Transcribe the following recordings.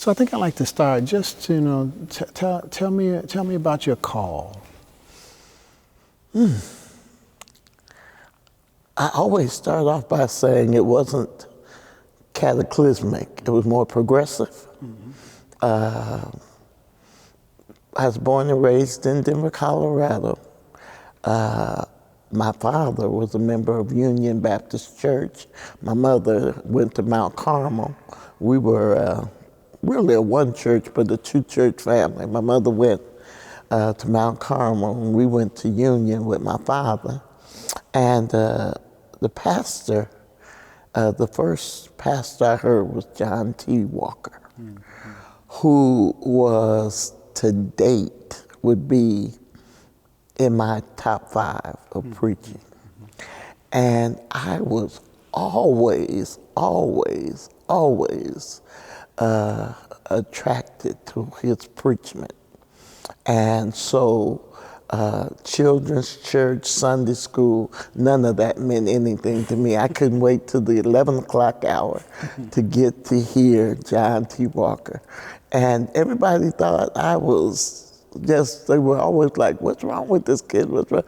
So I think I'd like to start just, tell me about your call. I always start off by saying it wasn't cataclysmic. It was more progressive. I was born and raised in Denver, Colorado. My father was a member of Union Baptist Church. My mother went to Mount Carmel. We were really a one church, but a two church family. My mother went to Mount Carmel, and we went to Union with my father. And the pastor, the first pastor I heard was John T. Walker, who was to date would be in my top 5 of preaching. And I was always attracted to his preachment. And so children's church, Sunday school, none of that meant anything to me. I couldn't wait till the 11 o'clock hour to get to hear John T. Walker. And everybody thought I was they were always like, what's wrong with this kid? What's wrong?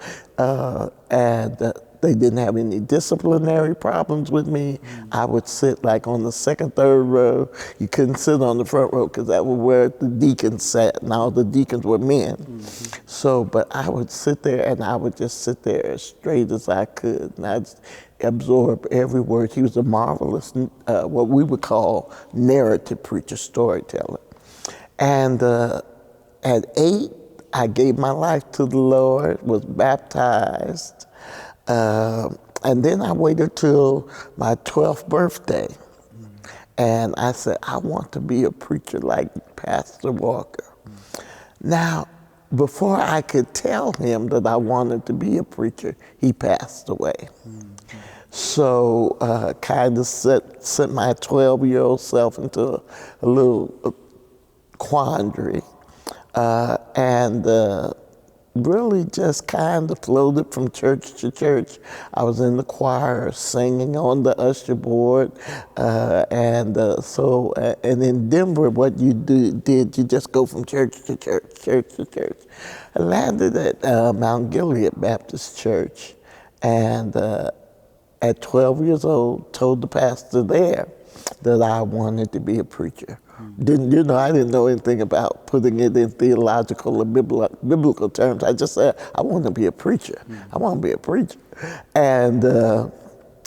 They didn't have any disciplinary problems with me. I would sit like on the second, third row. You couldn't sit on the front row because that was where the deacons sat, and all the deacons were men. So, but I would sit there, and I would just sit there as straight as I could, and I'd absorb every word. He was a marvelous, what we would call narrative preacher, storyteller. And at 8, I gave my life to the Lord, was baptized. And then I waited till my 12th birthday. And I said, I want to be a preacher like Pastor Walker. Now, before I could tell him that I wanted to be a preacher, he passed away. So kind of sent my 12-year-old self into a little quandary. And really just kind of floated from church to church. I was in the choir, singing on the usher board, and in Denver, what you did, you just go from church to church, church to church. I landed at Mount Gilead Baptist Church, and at 12 years old, told the pastor there that I wanted to be a preacher. I didn't know anything about putting it in theological or biblical terms. I just said, I want to be a preacher. I want to be a preacher. And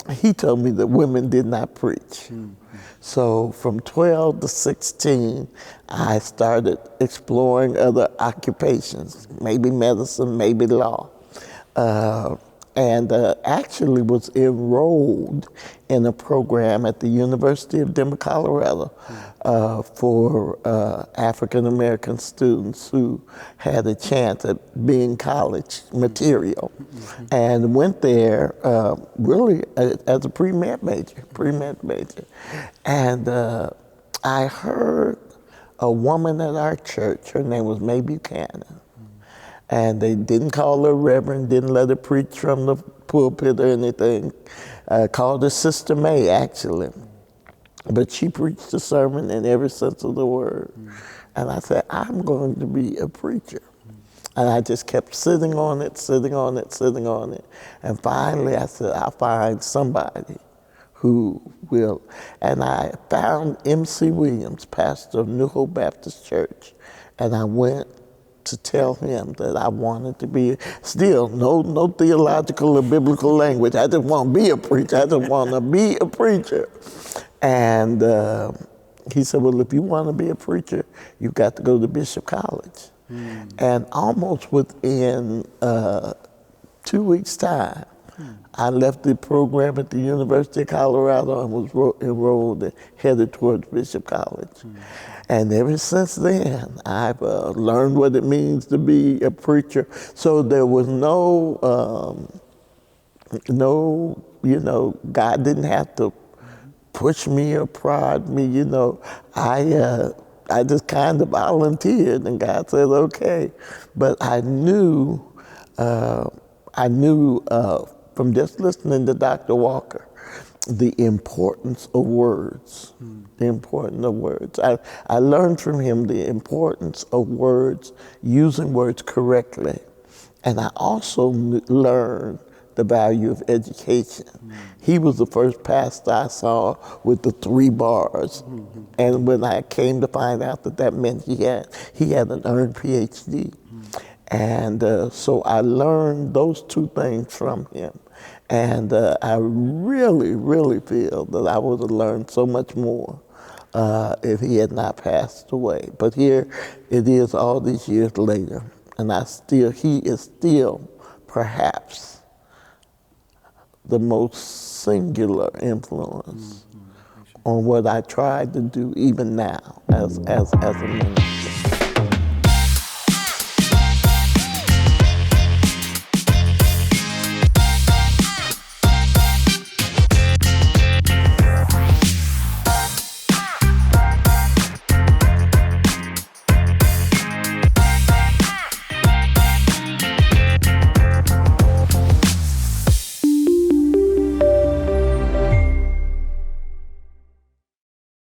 he told me that women did not preach. So from 12 to 16, I started exploring other occupations, maybe medicine, maybe law. And actually was enrolled in a program at the University of Denver, Colorado, for African American students who had a chance at being college material, and went there really as a pre-med major. And I heard a woman at our church, her name was Mae Buchanan, and they didn't call her reverend, didn't let her preach from the pulpit or anything. Called her Sister May, actually. But she preached a sermon in every sense of the word. And I said, I'm going to be a preacher. And I just kept sitting on it. And finally I said, I'll find somebody who will. And I found M.C. Williams, pastor of New Hope Baptist Church. And I went to tell him that I wanted to be, still no theological or biblical language. I just want to be a preacher. I just want to be a preacher. And he said, well, if you want to be a preacher, you've got to go to Bishop College. And almost within 2 weeks' time, I left the program at the University of Colorado and was enrolled and headed towards Bishop College. And ever since then, I've learned what it means to be a preacher. So there was no, God didn't have to push me or prod me, I just kind of volunteered, and God said, okay. But I knew from just listening to Dr. Walker the importance of words. The importance of words. I learned from him the importance of words, using words correctly. And I also learned the value of education. He was the first pastor I saw with the 3 bars. And when I came to find out that that meant he had an earned PhD. And so I learned those 2 things from him. And I really, really feel that I would have learned so much more if he had not passed away. But here it is all these years later, and he is still perhaps the most singular influence on what I try to do even now as a minister.